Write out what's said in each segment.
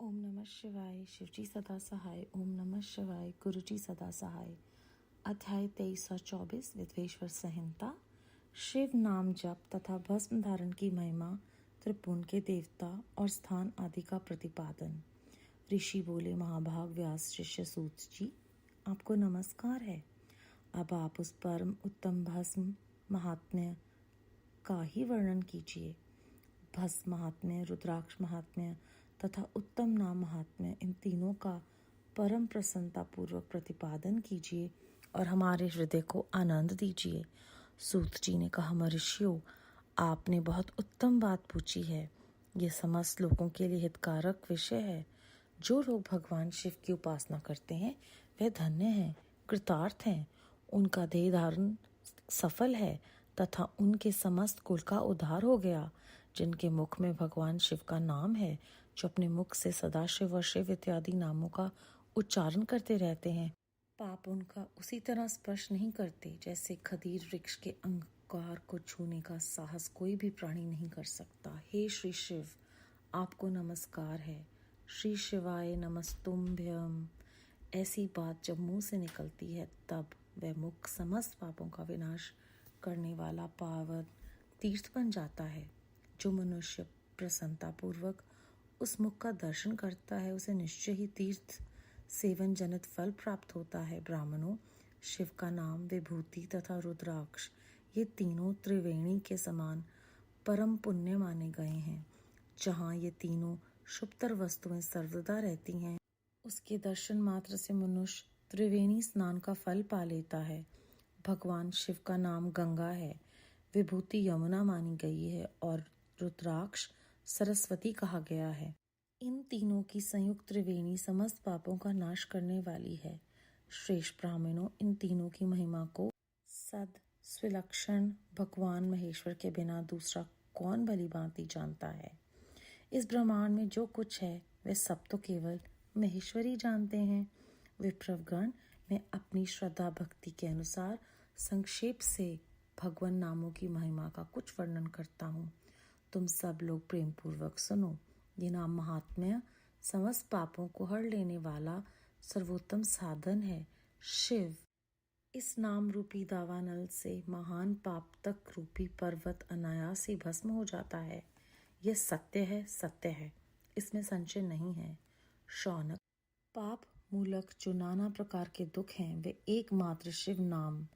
ओम नमः शिवाय। शिवजी सदा सहाय। ओम नमः शिवाय। गुरुजी सदा सहाय। अध्याय 2324 विद्वेश्वर संहिता। शिव नाम जप तथा भस्म धारण की महिमा, त्रिपुण के देवता और स्थान आदि का प्रतिपादन। ऋषि बोले, महाभाग व्यास शिष्य सूत जी, आपको नमस्कार है। अब आप उस परम उत्तम भस्म महात्म्य का ही वर्णन कीजिए। भस्म महात्म्य, रुद्राक्ष महात्म्य तथा उत्तम नाम महात्म्य, इन तीनों का परम प्रसन्नता पूर्वक प्रतिपादन कीजिए और हमारे हृदय को आनंद दीजिए। सूत जी ने कहा, महर्षियों, आपने बहुत उत्तम बात पूछी है। ये समस्त लोगों के लिए हितकारक विषय है। जो लोग भगवान शिव की उपासना करते हैं वे धन्य हैं, कृतार्थ हैं। उनका देह धारण सफल है तथा उनके समस्त कुल का उद्धार हो गया। जिनके मुख में भगवान शिव का नाम है, जो अपने मुख से सदाशिव और शिव इत्यादि नामों का उच्चारण करते रहते हैं, पाप उनका उसी तरह स्पर्श नहीं करते जैसे खदीर वृक्ष के अंगार को छूने का साहस कोई भी प्राणी नहीं कर सकता। हे श्री शिव, आपको नमस्कार है। श्री शिवाय नमस्तुभ्यम। ऐसी बात जब मुंह से निकलती है तब वह मुख समस्त पापों का विनाश करने वाला पावन तीर्थ बन जाता है। जो मनुष्य प्रसन्नता पूर्वक उस मुख का दर्शन करता है, उसे निश्चय ही तीर्थ सेवन जनित फल प्राप्त होता है। ब्राह्मणों, शिव का नाम, विभूति तथा रुद्राक्ष, ये तीनों त्रिवेणी के समान परम पुण्य माने गए हैं। जहाँ ये तीनों शुभतर वस्तुएं सर्वदा रहती हैं, उसके दर्शन मात्र से मनुष्य त्रिवेणी स्नान का फल पा लेता है। भगवान शिव का नाम गंगा है, विभूति यमुना मानी गई है और रुद्राक्ष सरस्वती कहा गया है। इन तीनों की संयुक्त त्रिवेणी समस्त पापों का नाश करने वाली है। श्रेष्ठ ब्राह्मणों, इन तीनों की महिमा को सद स्विलक्षण भगवान महेश्वर के बिना दूसरा कौन भली भांति जानता है। इस ब्रह्मांड में जो कुछ है वह सब तो केवल महेश्वर ही जानते हैं। विप्रगण, मैं अपनी श्रद्धा भक्ति के अनुसार संक्षेप से भगवान नामों की महिमा का कुछ वर्णन करता हूँ। तुम सब लोग प्रेम पूर्वक सुनो। ये नाम महात्म्य समस्त पापों को हर लेने वाला सर्वोत्तम साधन है। शिव इस नाम रूपी दावानल से महान पाप तक रूपी पर्वत अनायास ही भस्म हो जाता है। यह सत्य है, सत्य है, इसमें संशय नहीं है। शौनक, पाप मूलक जो नाना प्रकार के दुख हैं वे एकमात्र शिव नाम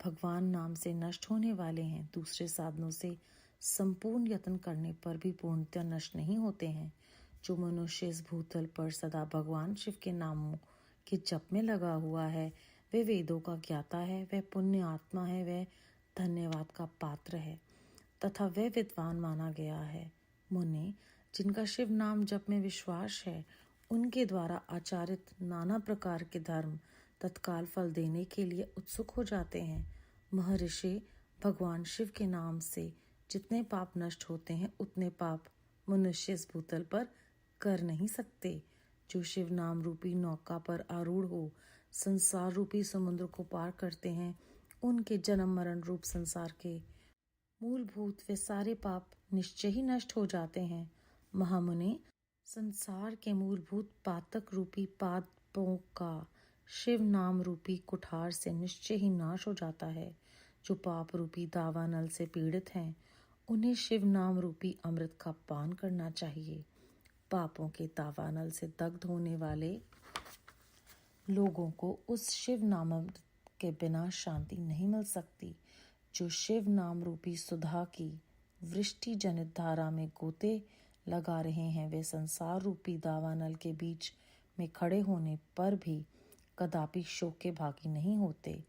भगवान नाम से नष्ट होने वाले हैं। दूसरे साधनों से संपूर्ण यत्न करने पर भी पूर्णतः नष्ट नहीं होते हैं। जो मनुष्य इस भूतल पर सदा भगवान शिव के नामों के जप में लगा हुआ है, वह वेदों का ज्ञाता है, वह पुण्य आत्मा है, वह धन्यवाद का पात्र है तथा वह विद्वान माना गया है। मुने, जिनका शिव नाम जप में विश्वास है, उनके द्वारा आचरित नाना प्रकार के धर्म तत्काल फल देने के लिए उत्सुक हो जाते हैं। महर्षि, भगवान शिव के नाम से जितने पाप नष्ट होते हैं उतने पाप मनुष्य इस भूतल पर कर नहीं सकते। जो शिव नाम रूपी नौका पर आरूढ़ हो संसार रूपी समुद्र को पार करते हैं, उनके जन्म मरण रूप संसार के मूलभूत वे सारे पाप निश्चय ही नष्ट हो जाते हैं। महामुने, संसार के मूलभूत पातक रूपी पापों का शिव नाम रूपी कुठार से निश्चय ही नाश हो जाता है। जो पाप रूपी दावानल से पीड़ित हैं, उन्हें शिव नाम रूपी अमृत का पान करना चाहिए। पापों के दावानल से दग्ध होने वाले लोगों को उस शिव नाम के बिना शांति नहीं मिल सकती। जो शिव नाम रूपी सुधा की वृष्टि जनित धारा में गोते लगा रहे हैं, वे संसार रूपी दावानल के बीच में खड़े होने पर भी कदापि शोक के भागी नहीं होते।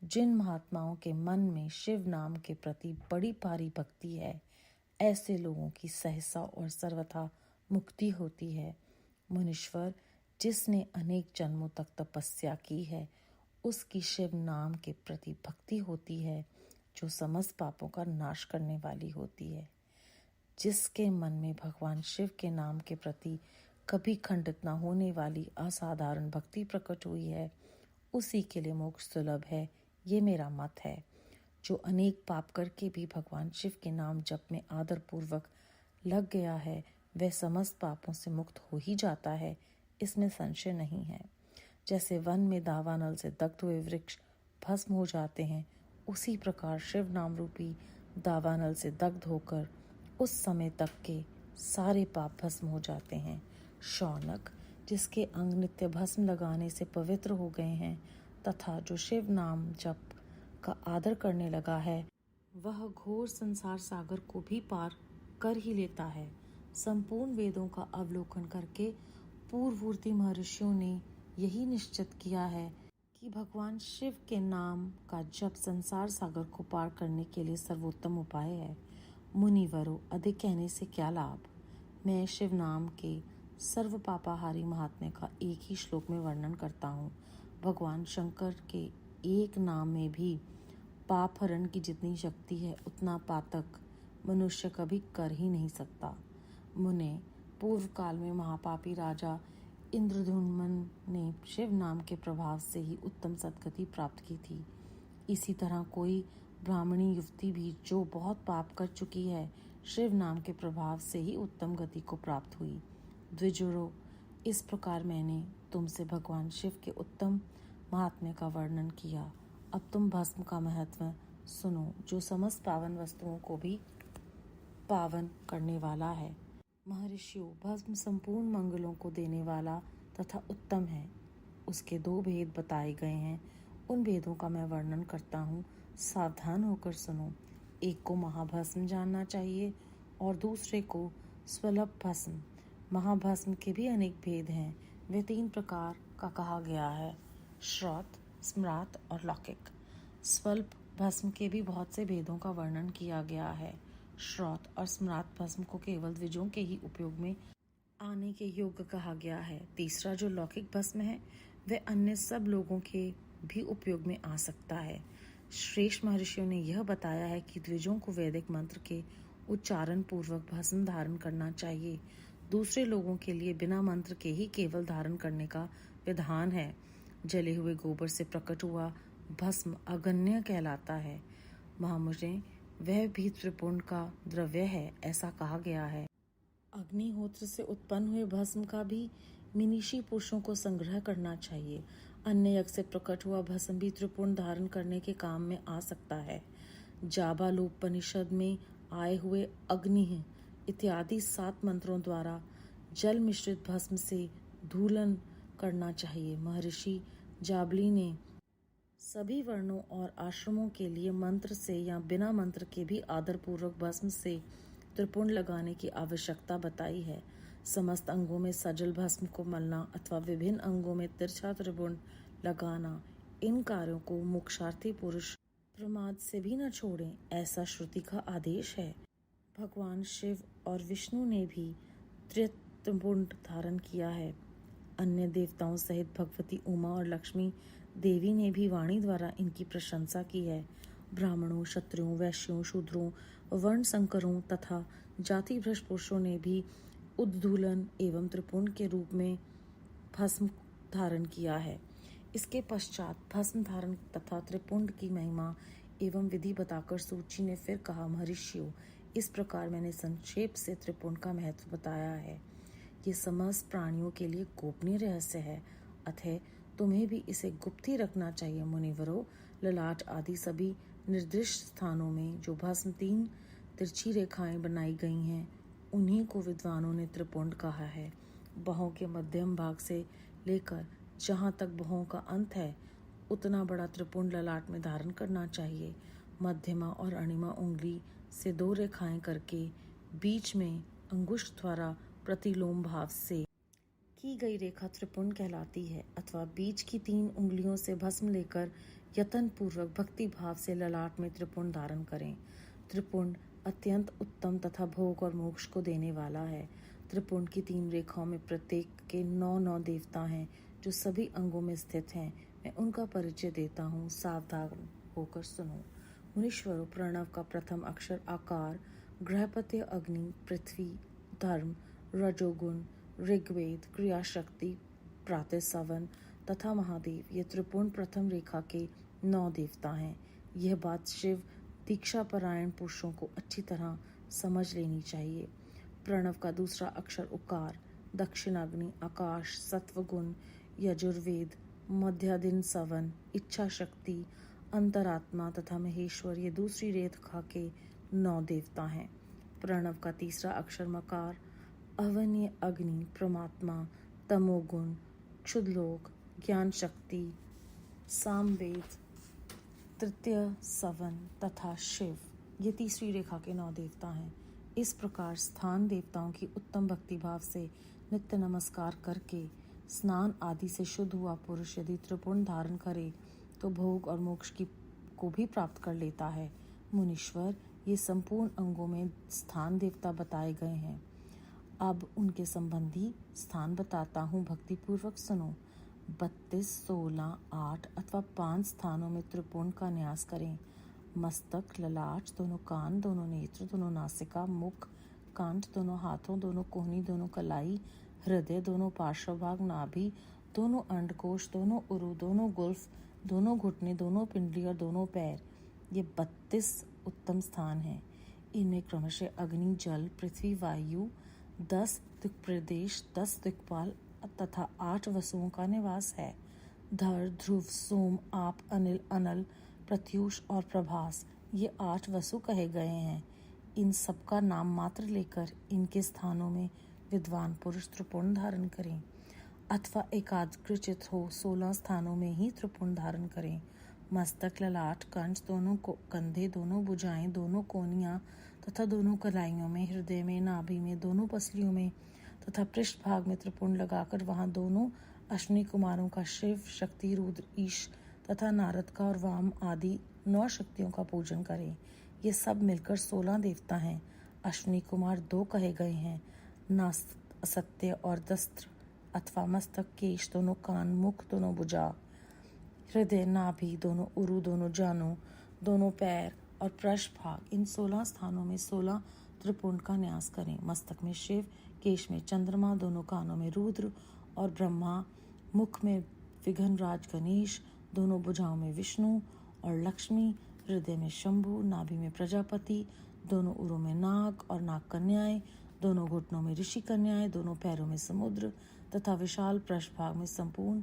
जिन महात्माओं के मन में शिव नाम के प्रति बड़ी भारी भक्ति है, ऐसे लोगों की सहसा और सर्वथा मुक्ति होती है। मुनीश्वर, जिसने अनेक जन्मों तक तपस्या की है, उसकी शिव नाम के प्रति भक्ति होती है, जो समस्त पापों का नाश करने वाली होती है। जिसके मन में भगवान शिव के नाम के प्रति कभी खंडित न होने वाली असाधारण भक्ति प्रकट हुई है, उसी के लिए मोक्ष सुलभ है, ये मेरा मत है। जो अनेक पाप करके भी भगवान शिव के नाम जप में आदर पूर्वक लग गया है, वह समस्त पापों से मुक्त हो ही जाता है, इसमें संशय नहीं है। जैसे वन में दावानल से दग्ध हुए वृक्ष भस्म हो जाते हैं, उसी प्रकार शिव नाम रूपी दावानल से दग्ध होकर उस समय तक के सारे पाप भस्म हो जाते हैं। शौनक, जिसके अंग नित्य भस्म लगाने से पवित्र हो गए हैं तथा जो शिव नाम जप का आदर करने लगा है, वह घोर संसार सागर को भी पार कर ही लेता है। संपूर्ण वेदों का अवलोकन करके पूर्ववर्ती महर्षियों ने यही निश्चित किया है कि भगवान शिव के नाम का जप संसार सागर को पार करने के लिए सर्वोत्तम उपाय है। मुनिवरों, अधिक कहने से क्या लाभ। मैं शिव नाम के सर्व पापाहारी महात्म्य का एक ही श्लोक में वर्णन करता हूँ। भगवान शंकर के एक नाम में भी पाप हरण की जितनी शक्ति है, उतना पातक मनुष्य कभी कर ही नहीं सकता। मुने, पूर्व काल में महापापी राजा इंद्रधुम्न ने शिव नाम के प्रभाव से ही उत्तम सद्गति प्राप्त की थी। इसी तरह कोई ब्राह्मणी युवती भी जो बहुत पाप कर चुकी है, शिव नाम के प्रभाव से ही उत्तम गति को प्राप्त हुई। द्विजों, इस प्रकार मैंने तुमसे भगवान शिव के उत्तम महात्म्य का वर्णन किया। अब तुम भस्म का महत्व सुनो, जो समस्त पावन वस्तुओं को भी पावन करने वाला है। महर्षियों, भस्म संपूर्ण मंगलों को देने वाला तथा उत्तम है। उसके 2 भेद बताए गए हैं, उन भेदों का मैं वर्णन करता हूँ, सावधान होकर सुनो। एक को महाभस्म जानना चाहिए और दूसरे को स्वल्प भस्म। महाभस्म के भी अनेक भेद हैं, वे 3 प्रकार का कहा गया है, श्रौत, स्म्रात और लौकिक। स्वल्प भस्म के भी बहुत से भेदों का वर्णन किया गया है। श्रौत और स्म्रात भस्म को केवल द्विजों के ही उपयोग में आने के योग्य कहा गया है। तीसरा जो लौकिक भस्म है, वह अन्य सब लोगों के भी उपयोग में आ सकता है। श्रेष्ठ महर्षियों ने यह बताया है कि द्विजों को वैदिक मंत्र के उच्चारण पूर्वक भस्म धारण करना चाहिए। दूसरे लोगों के लिए बिना मंत्र के ही केवल धारण करने का विधान है। जले हुए गोबर से प्रकट हुआ भस्म अगण्य कहलाता है। महामुने, वह भी त्रिपुंड का द्रव्य है, ऐसा कहा गया है। अग्निहोत्र से उत्पन्न हुए भस्म का भी मिनीषी पुरुषों को संग्रह करना चाहिए। अन्य यज्ञ से प्रकट हुआ भस्म भी त्रिपुंड धारण करने के काम में आ सकता है। जाबालोपनिषद में आए हुए अग्नि इत्यादि 7 मंत्रों द्वारा जल मिश्रित भस्म से धूलन करना चाहिए। महर्षि जाबली ने सभी वर्णों और आश्रमों के लिए मंत्र से या बिना मंत्र के भी आदरपूर्वक भस्म से त्रिपुंड लगाने की आवश्यकता बताई है। समस्त अंगों में सजल भस्म को मलना अथवा विभिन्न अंगों में तिरछा त्रिपुंड लगाना, इन कार्यों को मोक्षार्थी पुरुष प्रमाद से भी न छोड़ें, ऐसा श्रुति का आदेश है। भगवान शिव और विष्णु ने भी त्रिपुंड धारण किया है। अन्य देवताओं सहित भगवती उमा और लक्ष्मी देवी ने भी वाणी द्वारा इनकी प्रशंसा की है। ब्राह्मणों, क्षत्रियों, वैश्यों, शूद्रों, वर्ण संकरों तथा जाति भ्रष्ट पुरुषों ने भी उद्दूलन एवं त्रिपुंड के रूप में भस्म धारण किया है। इसके पश्चात भस्म धारण तथा त्रिपुंड की महिमा एवं विधि बताकर सूची ने फिर कहा, महर्षियों, इस प्रकार मैंने संक्षेप से त्रिपुंड का महत्व बताया है। ये समस्त प्राणियों के लिए गोपनीय रहस्य है, अतः तुम्हें भी इसे गुप्त ही रखना चाहिए। मुनिवरों, ललाट आदि सभी निर्दिष्ट स्थानों में जो भस्म 3 तिरछी रेखाएं बनाई गई हैं, उन्हीं को विद्वानों ने त्रिपुंड कहा है। बाहों के मध्यम भाग से लेकर जहाँ तक बाहों का अंत है, उतना बड़ा त्रिपुंड ललाट में धारण करना चाहिए। मध्यमा और अणिमा उंगली से 2 रेखाएं करके बीच में अंगुष्ठ द्वारा प्रतिलोम भाव से की गई रेखा त्रिपुंड कहलाती है, अथवा बीच की 3 उंगलियों से भस्म लेकर यत्न पूर्वक भक्ति भाव से ललाट में त्रिपुंड धारण करें। त्रिपुंड अत्यंत उत्तम तथा भोग और मोक्ष को देने वाला है। त्रिपुंड की 3 रेखाओं में प्रत्येक के 9 देवता हैं जो सभी अंगों में स्थित हैं। मैं उनका परिचय देता हूँ, सावधान होकर सुनो। मुनीश्वरों, प्रणव का प्रथम अक्षर आकार, गृहपत्य अग्नि, पृथ्वी, धर्म, रजोगुण, ऋग्वेद, क्रिया शक्ति, प्रातः सवन तथा महादेव, ये त्रिपुंड प्रथम रेखा के 9 देवता हैं। यह बात शिव दीक्षा परायण पुरुषों को अच्छी तरह समझ लेनी चाहिए। प्रणव का दूसरा अक्षर उकार, दक्षिणाग्नि, आकाश, सत्वगुण, यजुर्वेद, मध्यादिन सवन, इच्छा शक्ति, अंतरात्मा तथा महेश्वर ये दूसरी रेखा के 9 देवता हैं। प्रणव का तीसरा अक्षर मकार, अवन्य अग्नि, परमात्मा, तमोगुण, क्षुद्लोक, ज्ञान शक्ति, सामवेद, तृतीय सवन तथा शिव ये तीसरी रेखा के 9 देवता हैं। इस प्रकार स्थान देवताओं की उत्तम भक्तिभाव से नित्य नमस्कार करके स्नान आदि से शुद्ध हुआ पुरुष यदि त्रिपुण धारण करे तो भोग और मोक्ष को भी प्राप्त कर लेता है। मुनीश्वर, ये संपूर्ण अंगों में स्थान देवता बताए गए हैं। अब उनके संबंधी स्थान बताता हूँ, भक्तिपूर्वक सुनो। 32, 16, 8 अथवा 5 स्थानों में त्रिपुण का न्यास करें। मस्तक, ललाट, दोनों कान, दोनों नेत्र, दोनों नासिका, मुख, कंठ, दोनों हाथों, दोनों कोहनी, दोनों कलाई, हृदय, दोनों पार्श्व भाग, नाभि, दोनों अंडकोश, दोनों उरु, दोनों गुल्फ, दोनों घुटने, दोनों पिंडली और दोनों पैर। ये 32 उत्तम स्थान हैं। इनमें क्रमशः अग्नि, जल, पृथ्वी, वायु, 10 दिक्प्रदेश, 10 दिक्पाल तथा 8 वसुओं का निवास है। धर, ध्रुव, सोम, आप, अनिल, अनल, प्रत्यूष और प्रभास ये 8 वसु कहे गए हैं। इन सबका नाम मात्र लेकर इनके स्थानों में विद्वान पुरुष त्रिपुण धारण करें अथवा एकाग्रचित हो 16 स्थानों में ही त्रिपुण धारण करें। मस्तक, ललाट, कंठ, दोनों कंधे, दोनों भुजाएं, दोनों कोहनियां तथा दोनों कलाइयों में, हृदय में, नाभि में, दोनों पसलियों में तथा पृष्ठ भाग में त्रिपुण लगाकर वहां दोनों अश्विनी कुमारों का शिव, शक्ति, रुद्र, ईश तथा नारद का और वाम आदि 9 शक्तियों का पूजन करें। ये सब मिलकर 16 देवता हैं। अश्विनी कुमार 2 कहे गए हैं, नास्त, असत्य और दस्त्र अथवा मस्तक, केश, दोनों कान, मुख, दोनों भुजा, हृदय, नाभि, दोनों उरु, दोनों जानु, दोनों पैर और पृष्ठ भाग। इन 16 स्थानों में 16 त्रिपुण का न्यास करें। मस्तक में शिव, केश में चंद्रमा, दोनों कानों में रुद्र और ब्रह्मा, मुख में विघ्नराज गणेश, दोनों भुजाओं में विष्णु और लक्ष्मी, हृदय में शंभु, नाभि में प्रजापति, दोनों उरों में नाग और नाग कन्याएं, दोनों घुटनों में ऋषि कन्याएं, दोनों पैरों में समुद्र तथा विशाल पृष्ठ भाग में संपूर्ण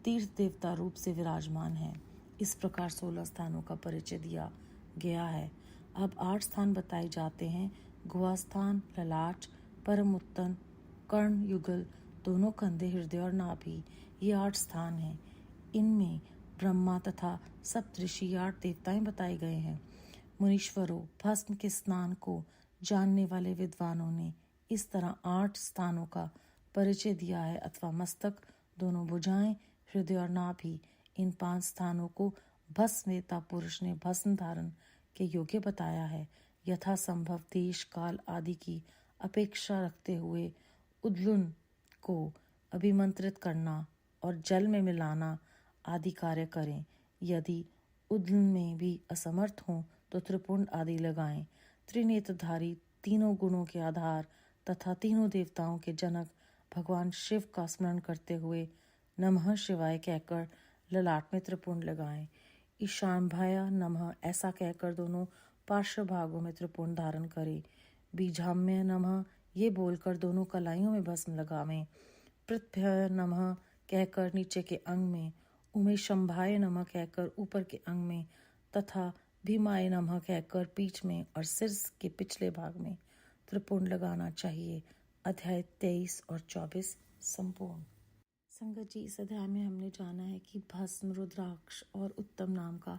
तीर्थ देवता रूप से विराजमान है। इस प्रकार 16 स्थानों का परिचय दिया गया है। अब 8 स्थान बताए जाते हैं। गुहा स्थान, ललाट, परम उत्तन, कर्ण युगल, दोनों कंधे, हृदय और नाभि ये 8 स्थान हैं। इनमें ब्रह्मा तथा सप्तऋषि 8 देवताएं बताए गए हैं। मुनीश्वरों, भस्म के स्नान को जानने वाले विद्वानों ने इस तरह 8 स्थानों का परिचय दिया है अथवा मस्तक, दोनों भुजाएं, हृदय और नाभि इन 5 स्थानों को भस्मवेता पुरुष ने भस्म धारण के योग्य बताया है। यथासंभव देश काल आदि की अपेक्षा रखते हुए उद्लुन को अभिमंत्रित करना और जल में मिलाना आदि कार्य करें। यदि उद्लुन में भी असमर्थ हों तो त्रिपुंड आदि लगाएं। त्रिनेत्रधारी, तीनों गुणों के आधार तथा तीनों देवताओं के जनक भगवान शिव का स्मरण करते हुए नमः शिवाय कहकर ललाट में त्रिपुंड लगाएं। ईशानभाय नमः ऐसा कहकर दोनों पार्श्व भागों में त्रिपुंड धारण करें। बीजाम्य नमः ये बोलकर दोनों कलाइयों में भस्म लगावें। पृथ्व्य नमः कहकर नीचे के अंग में, उमेशंभाय नमः कहकर ऊपर के अंग में तथा भीमाय नमः कहकर पीठ में और सिर के पिछले भाग में त्रिपुंड लगाना चाहिए। अध्याय 23 और 24 संपूर्ण। संगत जी, इस अध्याय में हमने जाना है कि भस्म, रुद्राक्ष और उत्तम नाम का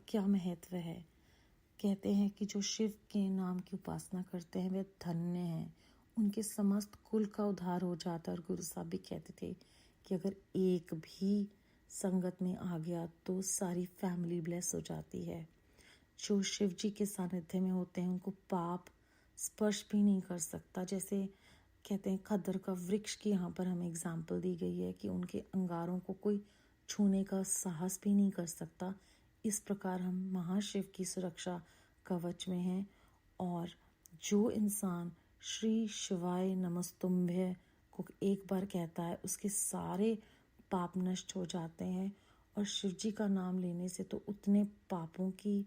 क्या महत्व है। कहते हैं कि जो शिव के नाम की उपासना करते हैं वे धन्य हैं, उनके समस्त कुल का उद्धार हो जाता है। और गुरु साहब भी कहते थे कि अगर एक भी संगत में आ गया तो सारी फैमिली ब्लेस हो जाती है। जो शिव जी के सानिध्य में होते हैं उनको पाप स्पर्श भी नहीं कर सकता। जैसे कहते हैं खद्दर का वृक्ष की यहाँ पर हमें एग्जाम्पल दी गई है कि उनके अंगारों को कोई छूने का साहस भी नहीं कर सकता। इस प्रकार हम महाशिव की सुरक्षा कवच में हैं। और जो इंसान श्री शिवाय नमस्तुभ्य को एक बार कहता है उसके सारे पाप नष्ट हो जाते हैं। और शिव जी का नाम लेने से तो उतने पापों की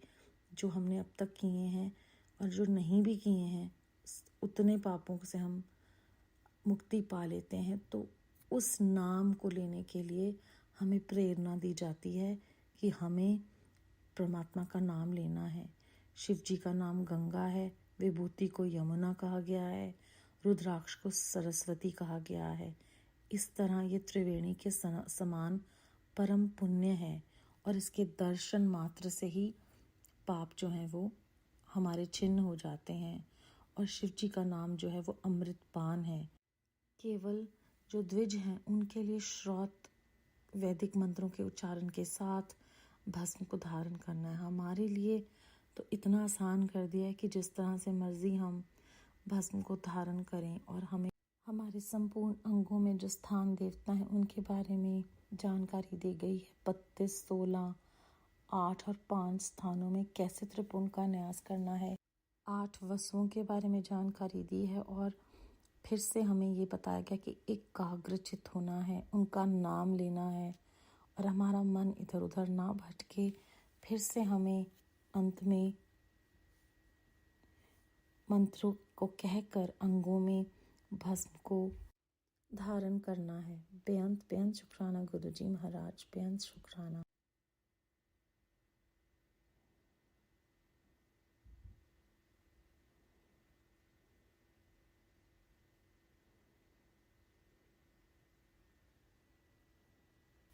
जो हमने अब तक किए हैं और जो नहीं भी किए हैं उतने पापों से हम मुक्ति पा लेते हैं। तो उस नाम को लेने के लिए हमें प्रेरणा दी जाती है कि हमें परमात्मा का नाम लेना है। शिव जी का नाम गंगा है, विभूति को यमुना कहा गया है, रुद्राक्ष को सरस्वती कहा गया है। इस तरह ये त्रिवेणी के समान परम पुण्य है और इसके दर्शन मात्र से ही पाप जो हैं वो हमारे छिन्न हो जाते हैं। और शिव जी का नाम जो है वो अमृत पान है। केवल जो द्विज हैं उनके लिए श्रौत वैदिक मंत्रों के उच्चारण के साथ भस्म को धारण करना है। हमारे लिए तो इतना आसान कर दिया है कि जिस तरह से मर्जी हम भस्म को धारण करें और हमें हमारे संपूर्ण अंगों में जो स्थान देवता हैं उनके बारे में जानकारी दी गई है। 32, 16, 8 और 5 स्थानों में कैसे त्रिपुण का न्यास करना है। 8 वसुओं के बारे में जानकारी दी है और फिर से हमें ये बताया गया कि एकाग्रचित होना है, उनका नाम लेना है और हमारा मन इधर उधर ना भटके। फिर से हमें अंत में मंत्रों को कहकर अंगों में भस्म को धारण करना है। बेअंत शुक्राना गुरुजी महाराज, बेअंत शुक्राना।